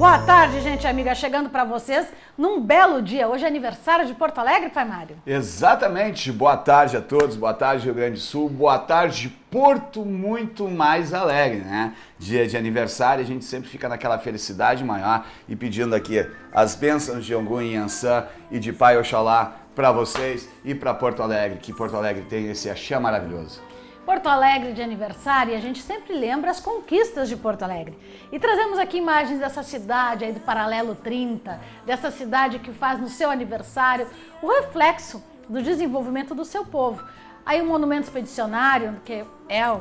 Boa tarde, gente amiga, chegando para vocês num belo dia. Hoje é aniversário de Porto Alegre, pai Mário? Exatamente. Boa tarde a todos, boa tarde Rio Grande do Sul, boa tarde Porto muito mais alegre, né? Dia de aniversário, a gente sempre fica naquela felicidade maior e pedindo aqui as bênçãos de Ogum e Yansan e de Pai Oxalá para vocês e para Porto Alegre, que Porto Alegre tem esse axé maravilhoso. Porto Alegre de aniversário, e a gente sempre lembra as conquistas de Porto Alegre. E trazemos aqui imagens dessa cidade aí do Paralelo 30, dessa cidade que faz no seu aniversário o reflexo do desenvolvimento do seu povo. Aí o monumento expedicionário, que é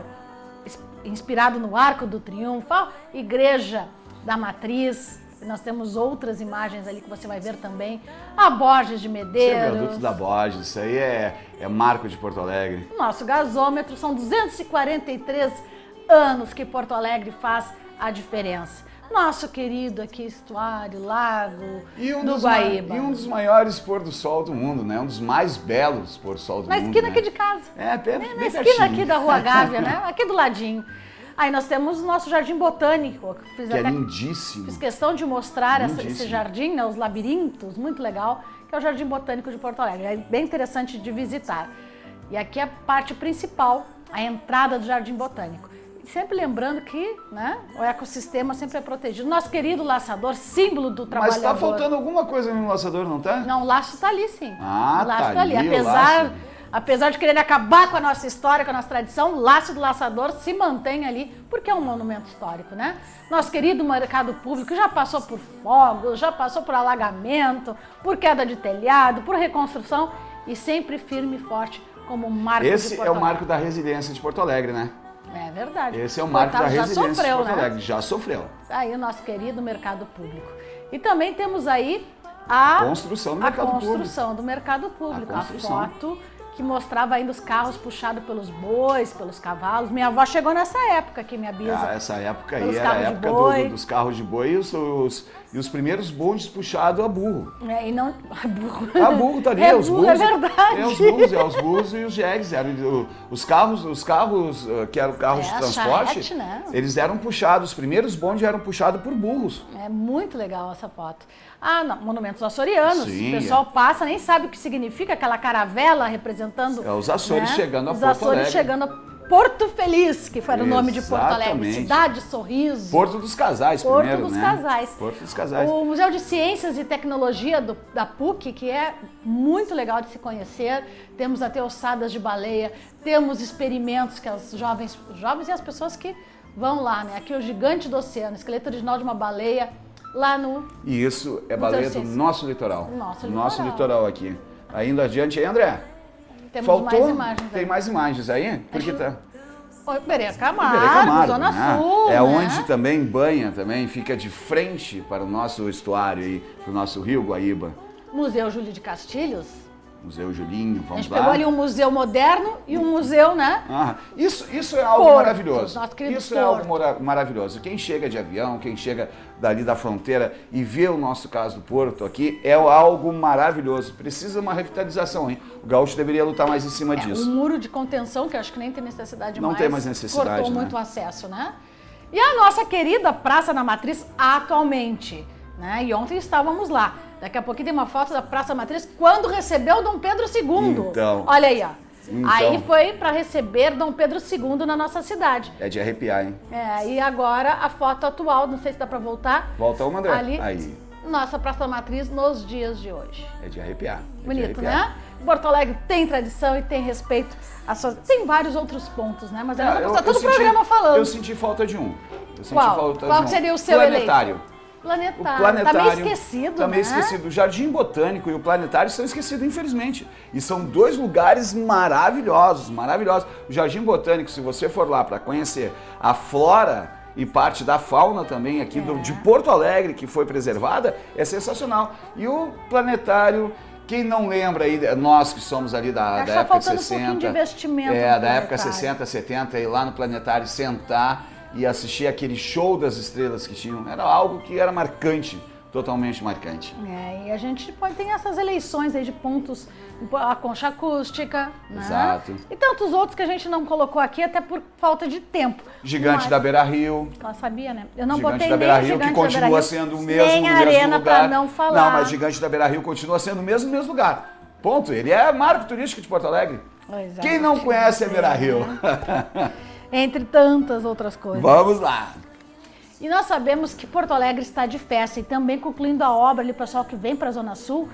inspirado no Arco do Triunfo, a Igreja da Matriz. Nós temos outras imagens ali que você vai ver também. A Borges de Medeiros. Esse é o viaduto da Borges, isso aí é marco de Porto Alegre. O nosso gasômetro, são 243 anos que Porto Alegre faz a diferença. Nosso querido aqui estuário, lago do Guaíba. E um dos maiores pôr do sol do mundo, né? Um dos mais belos pôr do sol do mundo. Na esquina né? aqui de casa. Na esquina aqui da Rua Gávea, né? Aqui do ladinho. Aí nós temos o nosso jardim botânico. Que é lindíssimo. Fiz questão de mostrar esse jardim, né, os labirintos, muito legal, que é o Jardim Botânico de Porto Alegre. É bem interessante de visitar. E aqui é a parte principal, a entrada do Jardim Botânico. E sempre lembrando que, né, o ecossistema sempre é protegido. Nosso querido laçador, símbolo do trabalhador. Mas tá faltando alguma coisa no laçador, não tá? Não, o laço tá ali, sim. Ah, o laço tá ali. Apesar de querer acabar com a nossa história, com a nossa tradição, o Laço do Laçador se mantém ali, porque é um monumento histórico, né? Nosso querido mercado público já passou por fogos, já passou por alagamento, por queda de telhado, por reconstrução e sempre firme e forte como marco de Porto Alegre. Esse é o marco da resiliência de Porto Alegre, né? É verdade. Esse é o marco da resiliência de Porto Alegre, né? já sofreu. Aí o nosso querido mercado público. E também temos aí a construção do mercado público, a foto que mostrava ainda os carros puxados pelos bois, pelos cavalos. Minha avó chegou nessa época aqui, minha bisa. Essa época aí era a época dos carros de boi e os primeiros bondes puxados a burro. E não... A burro. A burro tá ali, os burros. É verdade. Os burros e os jegues. Os carros que eram carros de transporte, charrete, né? Eles eram puxados, os primeiros bondes eram puxados por burros. É muito legal essa foto. Monumentos açorianos. Sim, o pessoal passa, nem sabe o que significa aquela caravela representando... os Açores, né? Chegando a Porto Alegre. Os Açores chegando a Porto Feliz, que foi o nome de Porto Alegre. Cidade Sorriso. Porto dos Casais primeiro, Porto dos né? Casais. Porto dos Casais. O Museu de Ciências e Tecnologia da PUC, que é muito legal de se conhecer. Temos até ossadas de baleia, temos experimentos que os jovens e as pessoas que vão lá, né? Aqui o gigante do oceano, esqueleto original de uma baleia, lá no... E isso é baleia do nosso litoral. Nosso litoral aqui. Ainda adiante aí, André? Temos mais imagens aí. Tem mais imagens aí? Porque tá... Iberê Camargo, Zona Sul, é onde também banha, fica de frente para o nosso estuário aí, para o nosso rio Guaíba. Museu Júlio de Castilhos. Museu Julinho, vamos lá. A gente pegou ali um museu moderno e um museu, né? Isso é algo maravilhoso. Isso é algo maravilhoso. Quem chega de avião, quem chega dali da fronteira e vê o nosso caso do Porto aqui, é algo maravilhoso. Precisa uma revitalização, hein? O gaúcho deveria lutar mais em cima disso. Um muro de contenção, que eu acho que nem tem necessidade mais. Não tem mais necessidade, cortou muito o acesso, né? E a nossa querida Praça da Matriz atualmente, né? E ontem estávamos lá. Daqui a pouquinho tem uma foto da Praça Matriz quando recebeu Dom Pedro II. Então. Olha aí, ó. Aí foi para receber Dom Pedro II na nossa cidade. É de arrepiar, hein? E agora a foto atual, não sei se dá para voltar. Volta uma, André. Ali, aí. Nossa Praça Matriz nos dias de hoje. É de arrepiar. Bonito, né? Porto Alegre tem tradição e tem respeito. Tem vários outros pontos, né? Mas a gente vai passar todo o programa falando. Eu senti falta de um. Qual seria o seu planetário. Planetário. O planetário tá meio esquecido, tá meio esquecido. O Jardim Botânico e o planetário são esquecidos, infelizmente. E são dois lugares maravilhosos, maravilhosos. O Jardim Botânico, se você for lá para conhecer a flora e parte da fauna também aqui de Porto Alegre, que foi preservada, é sensacional. E o planetário... Quem não lembra aí, nós que somos ali da época de 60... um pouquinho de investimento da época 60, 70, ir lá no planetário sentar e assistir aquele show das estrelas que tinham. Era algo que era marcante totalmente marcante. E a gente tem essas eleições aí de pontos, a concha acústica, né? Exato. E tantos outros que a gente não colocou aqui, até por falta de tempo. Gigante da Beira-Rio. Ela sabia, né? Eu não Gigante botei da nem Beira-Rio, Gigante que da continua Beira-Rio, sendo o mesmo, nem no mesmo Arena, lugar. pra não falar. Não, mas Gigante da Beira-Rio continua sendo o mesmo lugar. Ponto. Ele é marco turístico de Porto Alegre. Exato. Quem não conhece a Beira-Rio? Entre tantas outras coisas. Vamos lá. E nós sabemos que Porto Alegre está de festa e também concluindo a obra ali, o pessoal que vem para a Zona Sul,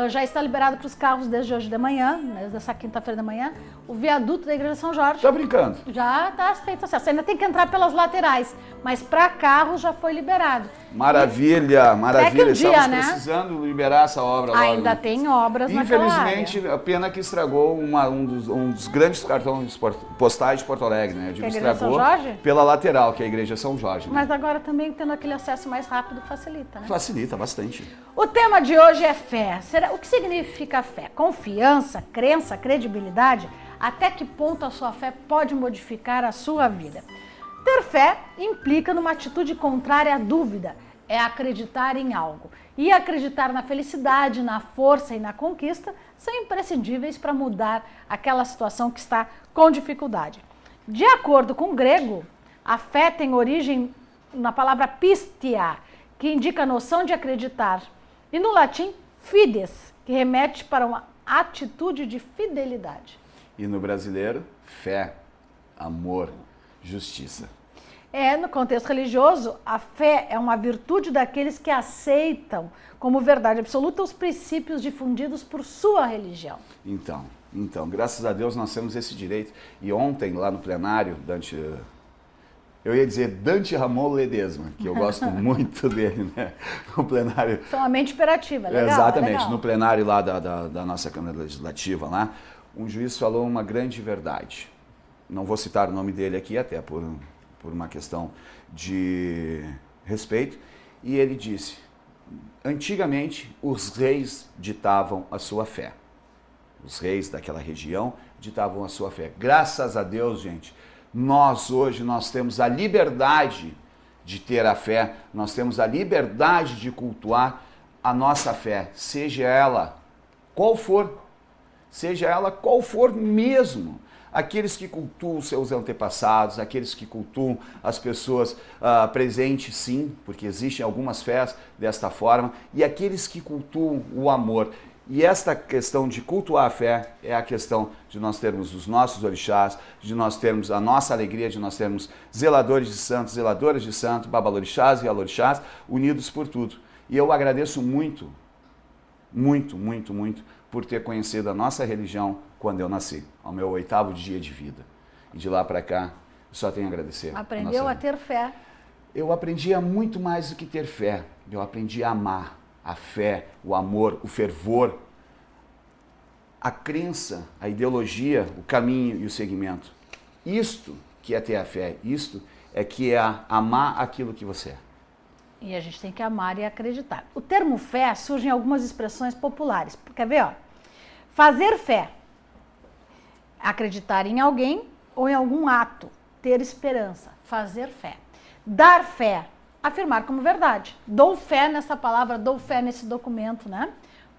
já está liberado para os carros desde hoje de manhã, desde essa quinta-feira da manhã, o viaduto da Igreja São Jorge. Tá brincando? Já está feito acesso. Ainda tem que entrar pelas laterais, mas para carros já foi liberado. Maravilha, maravilha. dia, Estamos né? precisando liberar essa obra logo. Ainda tem obras naquela área. Infelizmente, a pena que estragou um dos grandes cartões postais de Porto Alegre, né? Eu digo, Que é a Igreja estragou São Jorge? pela lateral, que é a Igreja São Jorge. Né? Mas agora também tendo aquele acesso mais rápido facilita, né? Facilita bastante. O tema de hoje é fé. O que significa fé? Confiança, crença, credibilidade? Até que ponto a sua fé pode modificar a sua vida? Ter fé implica numa atitude contrária à dúvida, é acreditar em algo. E acreditar na felicidade, na força e na conquista são imprescindíveis para mudar aquela situação que está com dificuldade. De acordo com o grego, a fé tem origem na palavra pistia, que indica a noção de acreditar, e no latim, fides, que remete para uma atitude de fidelidade. E no brasileiro, fé, amor, justiça. No contexto religioso, a fé é uma virtude daqueles que aceitam como verdade absoluta os princípios difundidos por sua religião. Então, graças a Deus nós temos esse direito. E ontem, lá no plenário, Dante Ramon Ledesma, que eu gosto muito dele, né? No plenário. São a mente imperativa, legal. Exatamente, legal. No plenário lá da nossa Câmara Legislativa, lá, um juiz falou uma grande verdade. Não vou citar o nome dele aqui, até por uma questão de respeito. E ele disse, antigamente os reis ditavam a sua fé. Os reis daquela região ditavam a sua fé. Graças a Deus, gente, hoje nós temos a liberdade de ter a fé, nós temos a liberdade de cultuar a nossa fé, seja ela qual for mesmo. Aqueles que cultuam seus antepassados, aqueles que cultuam as pessoas presentes, sim, porque existem algumas fés desta forma, e aqueles que cultuam o amor. E esta questão de cultuar a fé é a questão de nós termos os nossos orixás, de nós termos a nossa alegria, de nós termos zeladores de santos, zeladoras de santo, babalorixás e alorixás, unidos por tudo. E eu agradeço muito, muito, muito, muito por ter conhecido a nossa religião quando eu nasci, ao meu 8º dia de vida. E de lá para cá, eu só tenho a agradecer. Aprendeu a ter fé. Eu aprendi a muito mais do que ter fé. Eu aprendi a amar. A fé, o amor, o fervor, a crença, a ideologia, o caminho e o seguimento. Isto que é ter a fé, isto é que é amar aquilo que você é. E a gente tem que amar e acreditar. O termo fé surge em algumas expressões populares. Quer ver? Fazer fé, acreditar em alguém ou em algum ato, ter esperança, fazer fé. Dar fé, afirmar como verdade. Dou fé nessa palavra, dou fé nesse documento, né?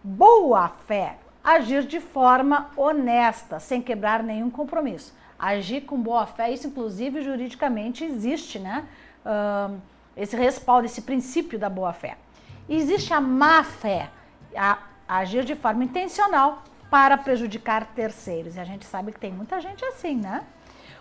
Boa fé, agir de forma honesta, sem quebrar nenhum compromisso. Agir com boa fé, isso inclusive juridicamente existe, né? Esse respaldo, esse princípio da boa fé. E existe a má fé, agir de forma intencional para prejudicar terceiros. E a gente sabe que tem muita gente assim, né?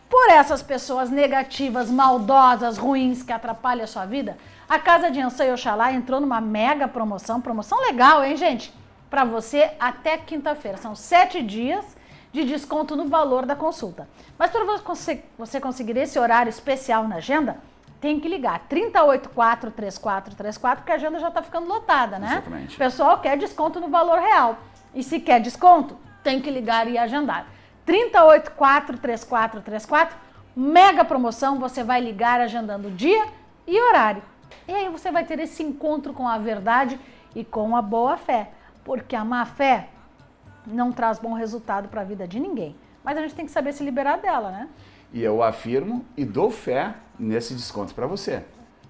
Por essas pessoas negativas, maldosas, ruins, que atrapalham a sua vida, a Casa de Ançã e Oxalá entrou numa mega promoção legal, hein, gente? Para você até quinta-feira. São 7 dias de desconto no valor da consulta. Mas para você conseguir esse horário especial na agenda, tem que ligar 3084-3434, porque a agenda já está ficando lotada, né? Exatamente. O pessoal quer desconto no valor real. E se quer desconto, tem que ligar e agendar. 3084-3434, mega promoção, você vai ligar agendando dia e horário. E aí você vai ter esse encontro com a verdade e com a boa fé. Porque a má fé não traz bom resultado para a vida de ninguém. Mas a gente tem que saber se liberar dela, né? E eu afirmo e dou fé nesse desconto para você.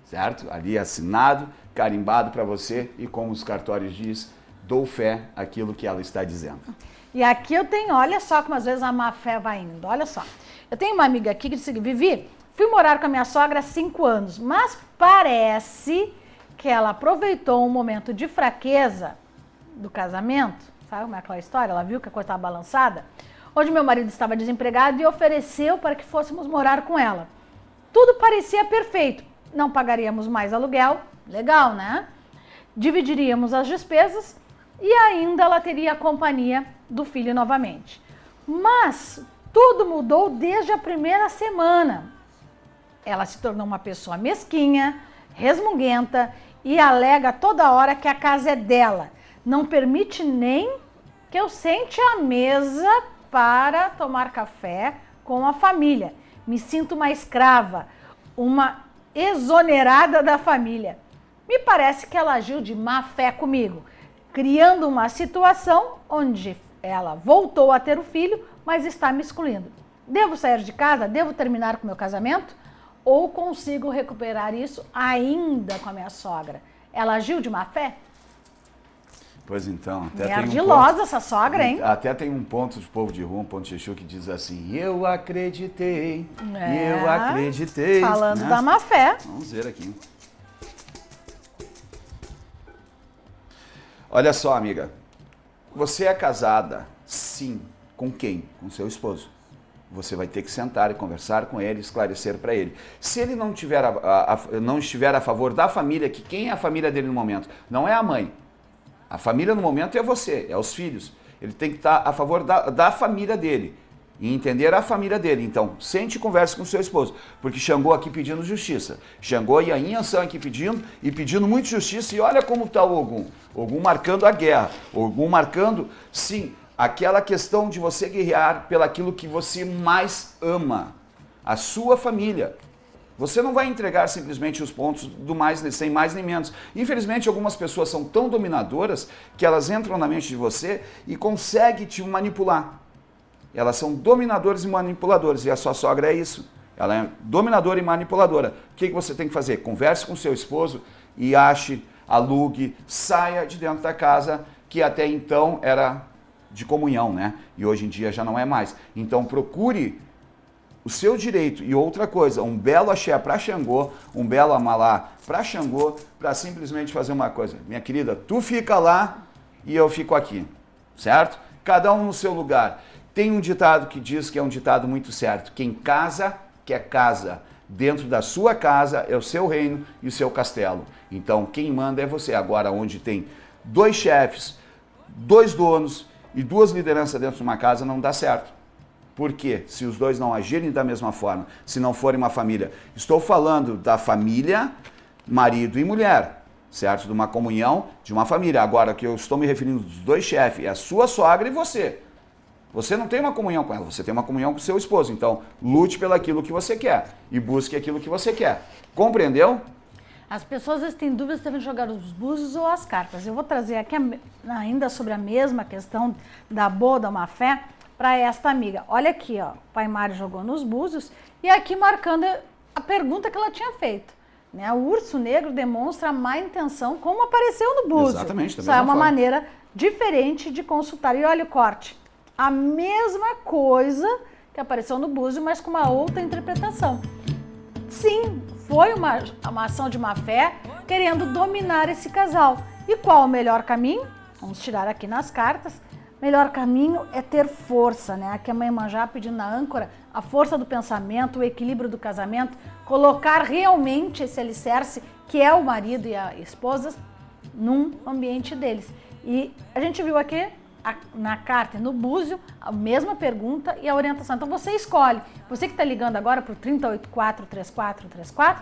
certo? Ali assinado, carimbado para você e como os cartórios diz, dou fé àquilo que ela está dizendo. E aqui eu tenho, olha só como às vezes a má fé vai indo, olha só. Eu tenho uma amiga aqui que disse, Vivi, fui morar com a minha sogra há 5 anos, mas parece que ela aproveitou um momento de fraqueza do casamento, sabe como é aquela história? Ela viu que a coisa estava balançada, onde meu marido estava desempregado e ofereceu para que fôssemos morar com ela. Tudo parecia perfeito, não pagaríamos mais aluguel, legal, né? Dividiríamos as despesas e ainda ela teria a companhia do filho novamente. Mas tudo mudou desde a primeira semana. Ela se tornou uma pessoa mesquinha, resmunguenta e alega toda hora que a casa é dela. Não permite nem que eu sente à mesa para tomar café com a família. Me sinto uma escrava, uma exonerada da família. Me parece que ela agiu de má fé comigo, criando uma situação onde ela voltou a ter o filho, mas está me excluindo. Devo sair de casa? Devo terminar com o meu casamento? Ou consigo recuperar isso ainda com a minha sogra? Ela agiu de má fé? Pois então, até É tem ardilosa essa sogra, hein? Até tem um ponto de povo de rua, um ponto de Exu que diz assim, eu acreditei, eu acreditei. Falando, né? da má fé. Vamos ver aqui. Olha só, amiga, você é casada, sim, com quem? Com seu esposo. Você vai ter que sentar e conversar com ele, esclarecer para ele. Se ele não estiver a favor da família, que quem é a família dele no momento? Não é a mãe. A família no momento é você, é os filhos. Ele tem que estar a favor da família dele e entender a família dele. Então, sente e converse com o seu esposo, porque Xangô aqui pedindo justiça. Xangô e a Inhansã aqui pedindo muito justiça. E olha como está o Ogum. Ogum marcando a guerra. Ogum marcando, sim, aquela questão de você guerrear pelaquilo que você mais ama, a sua família. Você não vai entregar simplesmente os pontos do mais, sem mais nem menos. Infelizmente, algumas pessoas são tão dominadoras que elas entram na mente de você e conseguem te manipular. Elas são dominadoras e manipuladoras, e a sua sogra é isso. Ela é dominadora e manipuladora. O que você tem que fazer? Converse com seu esposo e ache, alugue, saia de dentro da casa, que até então era de comunhão, né? E hoje em dia já não é mais. Então procure o seu direito. E outra coisa, um belo axé para Xangô, um belo amalá para Xangô, para simplesmente fazer uma coisa. Minha querida, tu fica lá e eu fico aqui, certo? Cada um no seu lugar. Tem um ditado que diz que é um ditado muito certo. Quem casa, quer casa. Dentro da sua casa é o seu reino e o seu castelo. Então quem manda é você. Agora, onde tem 2 chefes, 2 donos e 2 lideranças dentro de uma casa, não dá certo. Por quê? Se os 2 não agirem da mesma forma, se não forem uma família. Estou falando da família, marido e mulher, certo? De uma comunhão, de uma família. Agora, que eu estou me referindo dos 2 chefes, é a sua sogra e você. Você não tem uma comunhão com ela, você tem uma comunhão com seu esposo. Então, lute pelaquilo que você quer e busque aquilo que você quer. Compreendeu? As pessoas às vezes têm dúvidas se devem jogar os búzios ou as cartas. Eu vou trazer aqui ainda sobre a mesma questão da boa ou da má fé para esta amiga. Olha aqui, ó, o Pai Mário jogou nos búzios e aqui marcando a pergunta que ela tinha feito. Né? O urso negro demonstra a má intenção como apareceu no búzio. Exatamente, da Isso é uma forma. maneira diferente de consultar. E olha o corte. A mesma coisa que apareceu no búzio, mas com uma outra interpretação. Sim, foi uma ação de má fé querendo dominar esse casal. E qual o melhor caminho? Vamos tirar aqui nas cartas. Melhor caminho é ter força, né? Aqui a mãe Manjá pedindo na âncora a força do pensamento, o equilíbrio do casamento, colocar realmente esse alicerce, que é o marido e a esposa, num ambiente deles. E a gente viu aqui na carta e no búzio a mesma pergunta e a orientação. Então você escolhe. Você que está ligando agora para o 384-3434,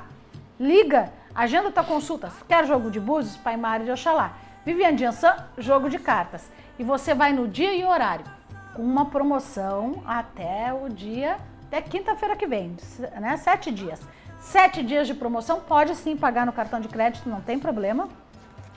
liga, agenda tua consulta. Quer jogo de búzios? Pai Mário de Oxalá. Viviane de Ançã, jogo de cartas. E você vai no dia e horário, com uma promoção até quinta-feira que vem, né? 7 dias. 7 dias de promoção, pode sim pagar no cartão de crédito, não tem problema.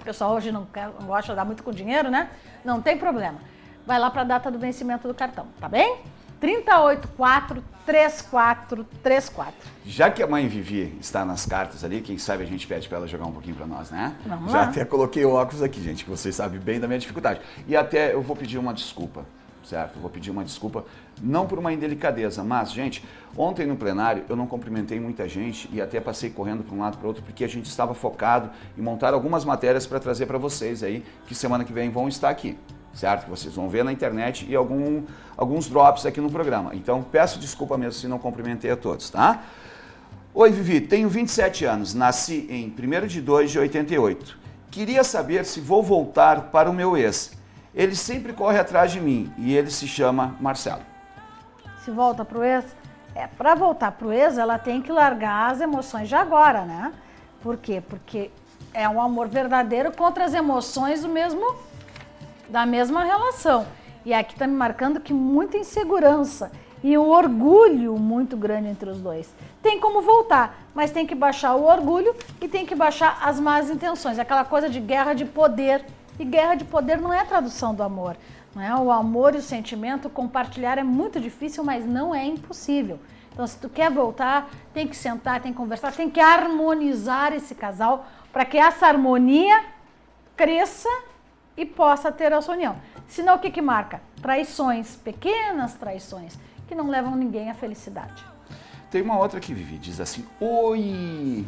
O pessoal hoje não gosta de dar muito com dinheiro, né? Não tem problema. Vai lá para a data do vencimento do cartão, tá bem? 3084-3434. Já que a mãe Vivi está nas cartas ali, quem sabe a gente pede para ela jogar um pouquinho para nós, né? Vamos Já lá. até coloquei o óculos aqui, gente, que vocês sabem bem da minha dificuldade. E até eu vou pedir uma desculpa, certo? Eu vou pedir uma desculpa, não por uma indelicadeza, mas, gente, ontem no plenário eu não cumprimentei muita gente e até passei correndo para um lado para o outro, porque a gente estava focado em montar algumas matérias para trazer para vocês aí, que semana que vem vão estar aqui. Certo? Que vocês vão ver na internet e alguns drops aqui no programa. Então, peço desculpa mesmo se não cumprimentei a todos, tá? Oi, Vivi, tenho 27 anos, nasci em 1º de 2 de 88. Queria saber se vou voltar para o meu ex. Ele sempre corre atrás de mim e ele se chama Marcelo. Se volta pro ex, para voltar pro ex, ela tem que largar as emoções de agora, né? Por quê? Porque é um amor verdadeiro contra as emoções da mesma relação. E aqui está me marcando que muita insegurança e um orgulho muito grande entre os dois. Tem como voltar, mas tem que baixar o orgulho e tem que baixar as más intenções. Aquela coisa de guerra de poder. E guerra de poder não é a tradução do amor. Não é? O amor e o sentimento, compartilhar é muito difícil, mas não é impossível. Então, se tu quer voltar, tem que sentar, tem que conversar, tem que harmonizar esse casal para que essa harmonia cresça e possa ter a sua união. Senão o que marca? Traições, pequenas traições, que não levam ninguém à felicidade. Tem uma outra que Vivi diz assim, oi,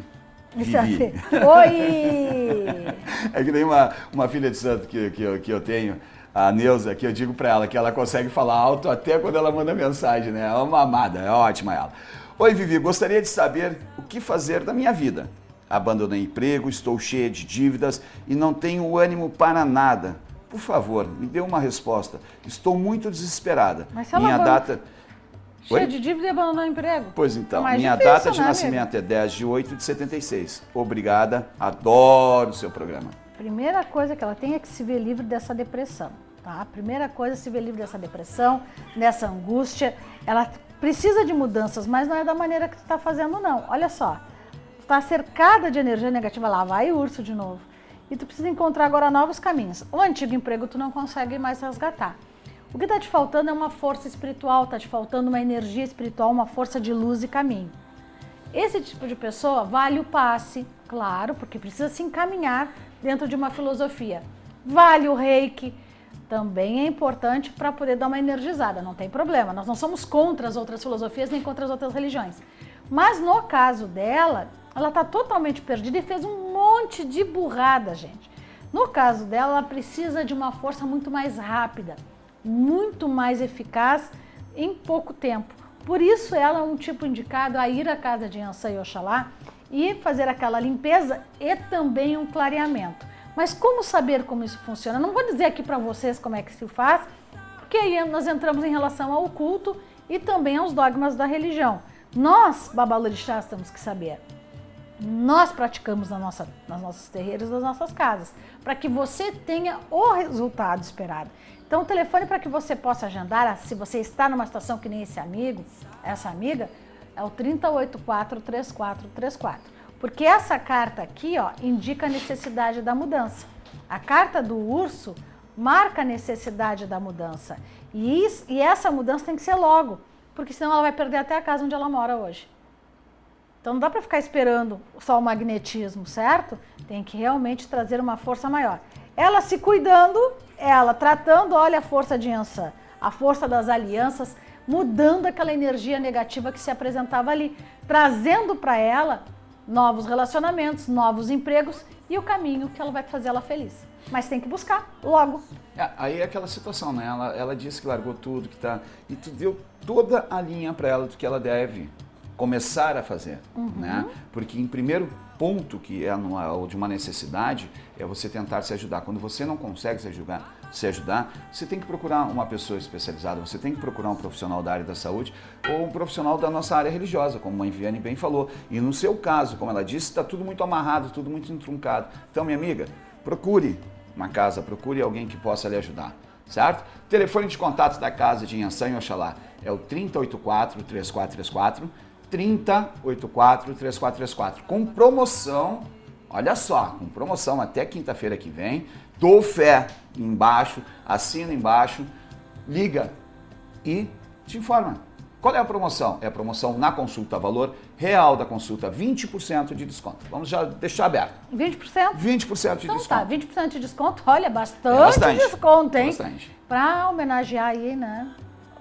Isso é Vivi. assim, oi! É que tem uma filha de santo que eu tenho, a Neuza, que eu digo pra ela que ela consegue falar alto até quando ela manda mensagem, né? É uma amada, é ótima ela. Oi, Vivi, gostaria de saber o que fazer da minha vida. Abandonei emprego, estou cheia de dívidas e não tenho ânimo para nada. Por favor, me dê uma resposta. Estou muito desesperada. Mas se ela Minha data... Cheia Oi? de dívida e abandonou o emprego. Pois então, É mais minha difícil, data de né, nascimento é 10 de 8 de 76. Obrigada, adoro o seu programa. Primeira coisa que ela tem é que se ver livre dessa depressão, tá? Primeira coisa é se ver livre dessa depressão, dessa angústia. Ela precisa de mudanças, mas não é da maneira que tu tá fazendo, não. Olha só, tu tá cercada de energia negativa, lá vai o urso de novo. E tu precisa encontrar agora novos caminhos. O antigo emprego tu não consegue mais resgatar. O que está te faltando é uma força espiritual, está te faltando uma energia espiritual, uma força de luz e caminho. Esse tipo de pessoa vale o passe, claro, porque precisa se encaminhar dentro de uma filosofia. Vale o reiki, também é importante para poder dar uma energizada, não tem problema. Nós não somos contra as outras filosofias nem contra as outras religiões. Mas no caso dela, ela está totalmente perdida e fez um monte de burrada, gente. No caso dela, ela precisa de uma força muito mais rápida, muito mais eficaz em pouco tempo. Por isso ela é um tipo indicado a ir à casa de Yansan e Oxalá e fazer aquela limpeza e também um clareamento. Mas como saber como isso funciona? Não vou dizer aqui para vocês como é que se faz, porque aí nós entramos em relação ao culto e também aos dogmas da religião. Nós, babalorixás, temos que saber. Nós praticamos nos nossos terreiros, nas nossas casas, para que você tenha o resultado esperado. Então, o telefone para que você possa agendar, se você está numa situação que nem esse amigo, essa amiga, é o 3084-3434. Porque essa carta aqui, ó, indica a necessidade da mudança. A carta do urso marca a necessidade da mudança. E essa mudança tem que ser logo, porque senão ela vai perder até a casa onde ela mora hoje. Então não dá para ficar esperando só o magnetismo, certo? Tem que realmente trazer uma força maior. Ela se cuidando, ela tratando, olha a força de Yansan, a força das alianças, mudando aquela energia negativa que se apresentava ali, trazendo para ela novos relacionamentos, novos empregos e o caminho que ela vai fazer ela feliz. Mas tem que buscar logo. Aí é aquela situação, né? Ela disse que largou tudo, que tá... E tu deu toda a linha para ela do que ela deve começar a fazer, né? Porque em primeiro ponto, que é de uma necessidade, é você tentar se ajudar. Quando você não consegue se ajudar, você tem que procurar uma pessoa especializada, você tem que procurar um profissional da área da saúde ou um profissional da nossa área religiosa, como a mãe Viviane bem falou. E no seu caso, como ela disse, está tudo muito amarrado, tudo muito entruncado. Então, minha amiga, procure uma casa, procure alguém que possa lhe ajudar, certo? Telefone de contato da casa de Yansan e Oxalá é o 3084-3434, 3084-3434, com promoção, olha só, com promoção até quinta-feira que vem, dou fé embaixo, assina embaixo, liga e te informa. Qual é a promoção? É a promoção na consulta, valor real da consulta, 20% de desconto. Vamos já deixar aberto. 20%? 20% de então desconto. Tá, 20% de desconto, olha, bastante desconto, hein? Bastante. Pra homenagear aí, né,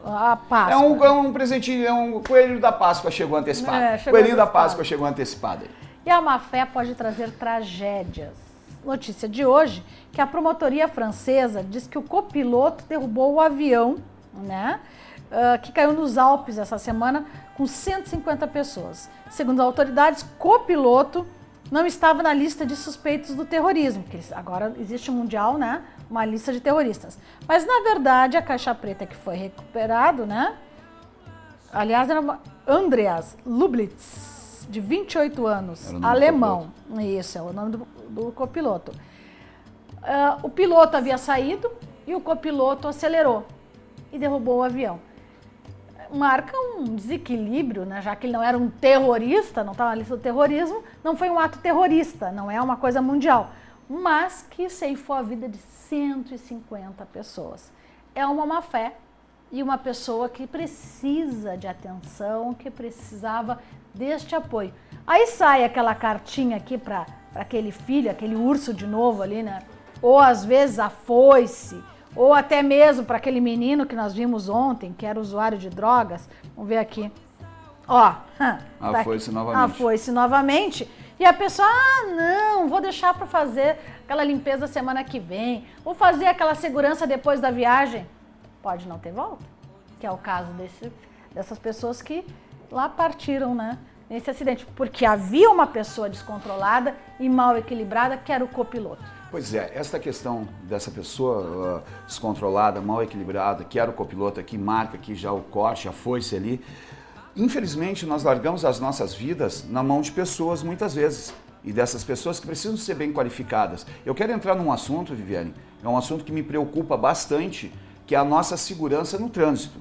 a Páscoa. É um presentinho, é um coelho da Páscoa chegou antecipado. Coelhinho da Páscoa chegou antecipado. E a má fé pode trazer tragédias. Notícia de hoje, que a promotoria francesa diz que o copiloto derrubou o avião, né, que caiu nos Alpes essa semana com 150 pessoas. Segundo as autoridades, copiloto não estava na lista de suspeitos do terrorismo, porque agora existe mundial, né, uma lista de terroristas. Mas, na verdade, a caixa preta que foi recuperado, né, aliás, era Andreas Lublitz, de 28 anos, alemão. Isso, é o nome do copiloto. O piloto havia saído e o copiloto acelerou e derrubou o avião. Marca um desequilíbrio, né? Já que ele não era um terrorista, não estava na lista do terrorismo, não foi um ato terrorista, não é uma coisa mundial, mas que ceifou a vida de 150 pessoas. É uma má fé e uma pessoa que precisa de atenção, que precisava deste apoio. Aí sai aquela cartinha aqui para aquele filho, aquele urso de novo ali, né? Ou às vezes a foice, ou até mesmo para aquele menino que nós vimos ontem, que era usuário de drogas. Vamos ver aqui. Ó. A foice novamente. A foice novamente. E a pessoa, não, vou deixar para fazer aquela limpeza semana que vem. Vou fazer aquela segurança depois da viagem. Pode não ter volta. Que é o caso dessas pessoas que lá partiram, né? Nesse acidente. Porque havia uma pessoa descontrolada e mal equilibrada, que era o copiloto. Pois é, esta questão dessa pessoa descontrolada, mal equilibrada, que era o copiloto aqui, marca aqui já o corte, a foice ali. Infelizmente, nós largamos as nossas vidas na mão de pessoas muitas vezes. E dessas pessoas que precisam ser bem qualificadas. Eu quero entrar num assunto, Viviane, é um assunto que me preocupa bastante, que é a nossa segurança no trânsito.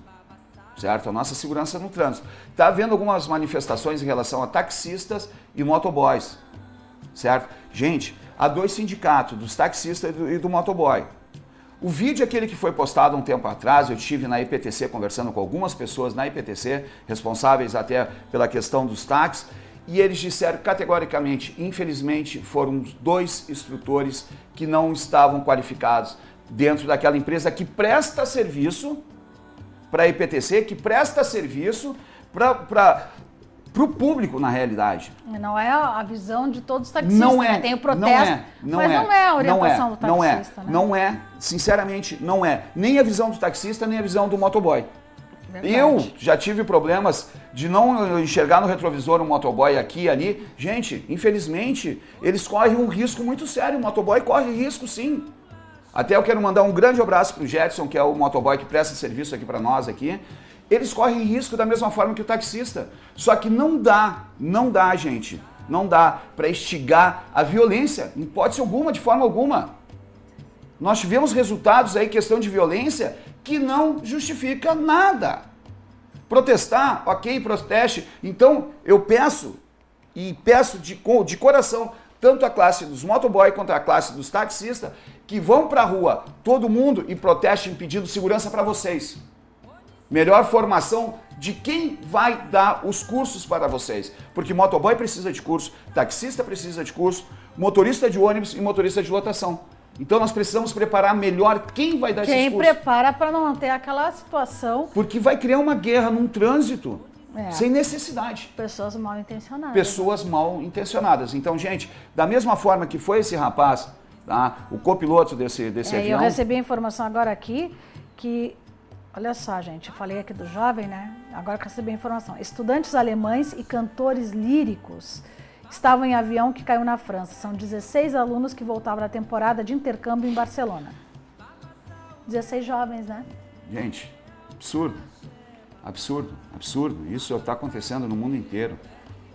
Certo? A nossa segurança no trânsito. Está havendo algumas manifestações em relação a taxistas e motoboys. Certo? Gente, há dois sindicatos, dos taxistas e do motoboy. O vídeo, aquele que foi postado um tempo atrás, eu estive na IPTC conversando com algumas pessoas na IPTC, responsáveis até pela questão dos táxis, e eles disseram categoricamente, infelizmente, foram dois instrutores que não estavam qualificados dentro daquela empresa que presta serviço para a IPTC, que presta serviço para o público, na realidade. Não é a visão de todos os taxistas, não é, né? Tem o protesto, mas não é a orientação do taxista. Não é, sinceramente, não é. Nem a visão do taxista, nem a visão do motoboy. Verdade. Eu já tive problemas de não enxergar no retrovisor um motoboy aqui e ali. Gente, infelizmente, eles correm um risco muito sério. O motoboy corre risco, sim. Até eu quero mandar um grande abraço para o Jetson, que é o motoboy que presta serviço aqui para nós aqui. Eles correm risco da mesma forma que o taxista. Só que não dá, gente, não dá para instigar a violência, em hipótese alguma, de forma alguma. Nós tivemos resultados aí, questão de violência, que não justifica nada. Protestar, ok, proteste. Então, eu peço, e peço de coração, tanto a classe dos motoboy quanto a classe dos taxistas, que vão para a rua, todo mundo, e protestem pedindo segurança para vocês. Melhor formação de quem vai dar os cursos para vocês. Porque motoboy precisa de curso, taxista precisa de curso, motorista de ônibus e motorista de lotação. Então nós precisamos preparar melhor quem vai dar esses cursos. Quem prepara para não ter aquela situação. Porque vai criar uma guerra num trânsito sem necessidade. Pessoas mal intencionadas. Pessoas mal intencionadas. Então, gente, da mesma forma que foi esse rapaz, tá, o copiloto desse avião... Eu recebi a informação agora aqui que... Olha só, gente, eu falei aqui do jovem, né? Agora que eu recebi a informação. Estudantes alemães e cantores líricos estavam em avião que caiu na França. São 16 alunos que voltavam da temporada de intercâmbio em Barcelona. 16 jovens, né? Gente, absurdo. Absurdo, absurdo. Isso está acontecendo no mundo inteiro.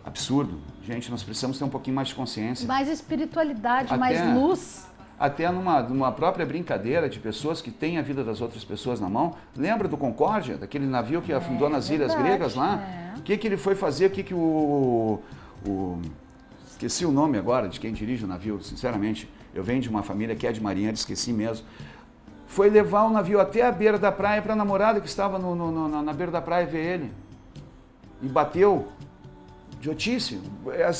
Absurdo. Gente, nós precisamos ter um pouquinho mais de consciência. Mais espiritualidade, mais luz. Até numa própria brincadeira de pessoas que têm a vida das outras pessoas na mão. Lembra do Concórdia, daquele navio que afundou nas Ilhas Gregas lá? O que ele foi fazer? O que o... Esqueci o nome agora de quem dirige o navio, sinceramente. Eu venho de uma família que é de marinheiro, esqueci mesmo. foi levar o navio até a beira da praia para a namorada que estava na beira da praia ver ele. E bateu. Idiotice.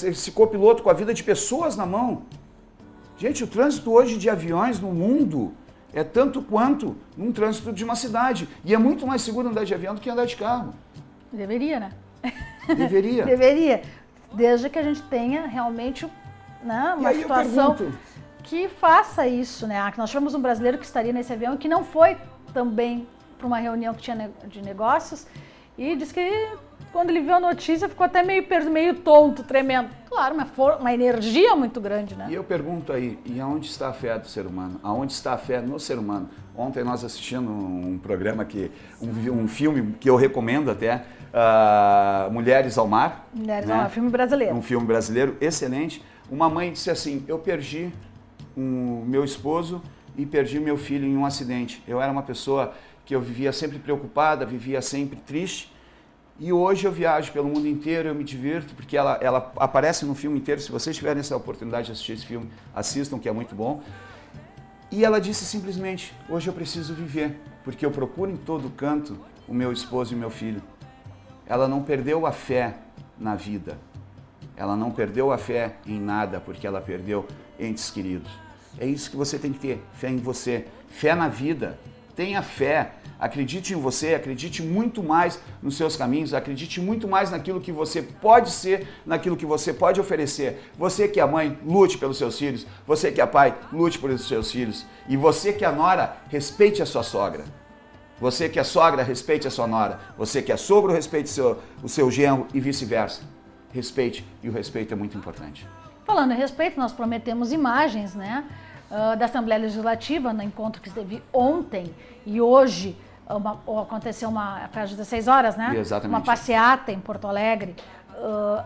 Esse copiloto com a vida de pessoas na mão. Gente, o trânsito hoje de aviões no mundo é tanto quanto um trânsito de uma cidade. E é muito mais seguro andar de avião do que andar de carro. Deveria, né? Deveria. Deveria. Desde que a gente tenha realmente, né, uma situação que faça isso, né? Nós tivemos um brasileiro que estaria nesse avião e que não foi também para uma reunião que tinha de negócios e disse que quando ele viu a notícia ficou até meio tonto, tremendo. Claro, uma energia muito grande, né? E eu pergunto aí, e aonde está a fé do ser humano? Aonde está a fé no ser humano? Ontem nós assistimos um programa, um filme que eu recomendo até, Mulheres ao Mar. Mulheres ao Mar, filme brasileiro. Um filme brasileiro, excelente. Uma mãe disse assim, eu perdi o meu esposo e perdi meu filho em um acidente. Eu era uma pessoa que eu vivia sempre preocupada, vivia sempre triste. E hoje eu viajo pelo mundo inteiro, eu me divirto, porque ela aparece no filme inteiro. Se vocês tiverem essa oportunidade de assistir esse filme, assistam, que é muito bom. E ela disse simplesmente, hoje eu preciso viver, porque eu procuro em todo canto o meu esposo e meu filho. Ela não perdeu a fé na vida. Ela não perdeu a fé em nada, porque ela perdeu entes queridos. É isso que você tem que ter, fé em você, fé na vida. Tenha fé, acredite em você, acredite muito mais nos seus caminhos, acredite muito mais naquilo que você pode ser, naquilo que você pode oferecer. Você que é mãe, lute pelos seus filhos. Você que é pai, lute pelos seus filhos. E você que é nora, respeite a sua sogra. Você que é sogra, respeite a sua nora. Você que é sogro, respeite o seu genro e vice-versa. Respeite, e o respeito é muito importante. Falando em respeito, nós prometemos imagens, né? Da Assembleia Legislativa, no encontro que esteve ontem e hoje, aconteceu às 16 horas, né? Exatamente. Uma passeata em Porto Alegre,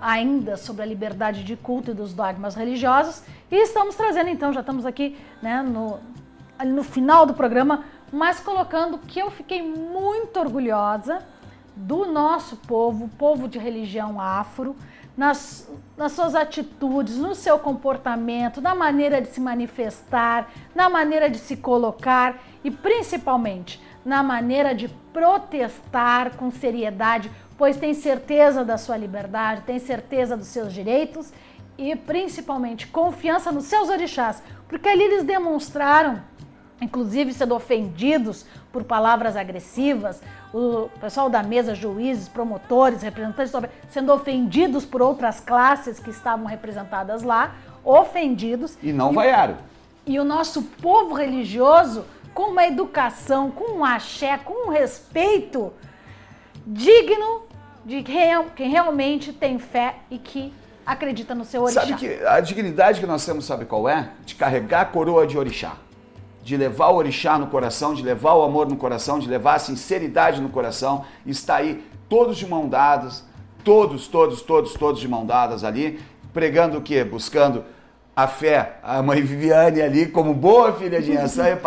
ainda sobre a liberdade de culto e dos dogmas religiosos. E estamos trazendo, então, já estamos aqui, né, ali no final do programa, mas colocando que eu fiquei muito orgulhosa do nosso povo de religião afro, nas suas atitudes, no seu comportamento, na maneira de se manifestar, na maneira de se colocar e principalmente na maneira de protestar com seriedade, pois tem certeza da sua liberdade, tem certeza dos seus direitos e principalmente confiança nos seus orixás, porque ali eles demonstraram, inclusive sendo ofendidos por palavras agressivas, o pessoal da mesa, juízes, promotores, representantes, sendo ofendidos por outras classes que estavam representadas lá, ofendidos. E não vaiaram. E o nosso povo religioso, com uma educação, com um axé, com um respeito digno de quem realmente tem fé e que acredita no seu orixá. Sabe que a dignidade que nós temos, sabe qual é? De carregar a coroa de orixá. De levar o orixá no coração, de levar o amor no coração, de levar a sinceridade no coração, está aí todos de mão dadas, todos de mão dadas ali, pregando o quê? Buscando a fé, a mãe Viviane ali, como boa filha de Yansan,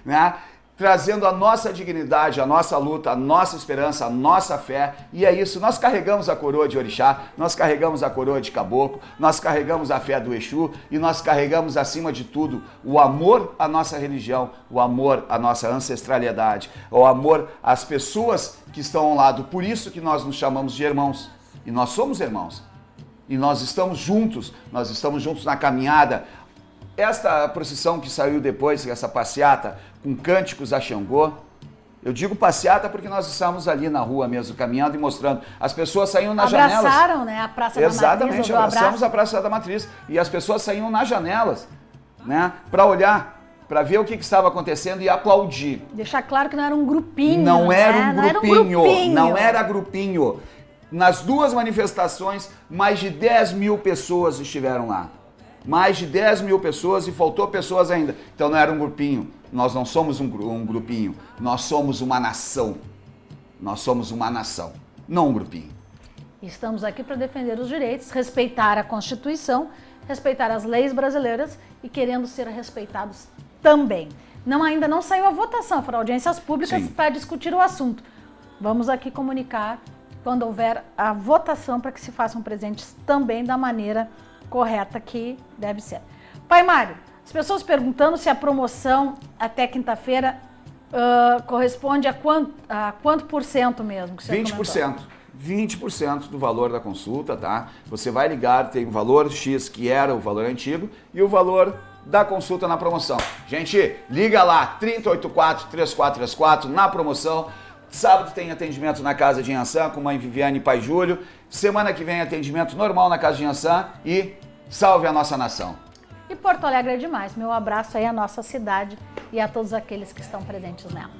né? Trazendo a nossa dignidade, a nossa luta, a nossa esperança, a nossa fé. E é isso, nós carregamos a coroa de orixá, nós carregamos a coroa de caboclo, nós carregamos a fé do Exu e nós carregamos, acima de tudo, o amor à nossa religião, o amor à nossa ancestralidade, o amor às pessoas que estão ao lado. Por isso que nós nos chamamos de irmãos. E nós somos irmãos. E nós estamos juntos na caminhada. Esta procissão que saiu depois, essa passeata com cânticos a Xangô, eu digo passeata porque nós estávamos ali na rua mesmo, caminhando e mostrando. As pessoas saíam nas janelas. Abraçaram, né, a Praça da Matriz. Exatamente, abraçamos a Praça da Matriz. E as pessoas saíam nas janelas, né, para olhar, para ver o que estava acontecendo e aplaudir. Deixar claro que não era um grupinho. Não era um grupinho, não era grupinho. Nas duas manifestações, mais de 10 mil pessoas estiveram lá. Mais de 10 mil pessoas e faltou pessoas ainda. Então não era um grupinho. Nós não somos um grupinho. Nós somos uma nação. Nós somos uma nação, não um grupinho. Estamos aqui para defender os direitos, respeitar a Constituição, respeitar as leis brasileiras e querendo ser respeitados também. Ainda não saiu a votação, foram audiências públicas para discutir o assunto. Vamos aqui comunicar quando houver a votação para que se façam presentes também da maneira correta que deve ser. Pai Mário, As pessoas perguntando se a promoção até quinta-feira corresponde a quanto por cento mesmo? Que você 20%. 20% do valor da consulta, tá? Você vai ligar, tem o valor X, que era o valor antigo, e o valor da consulta na promoção. Gente, liga lá, 3084-3434, na promoção. Sábado tem atendimento na Casa de Inhaçã com mãe Viviane e pai Júlio. Semana que vem atendimento normal na Casa de Inhaçã e salve a nossa nação. E Porto Alegre é demais. Meu abraço aí à nossa cidade e a todos aqueles que estão presentes nela.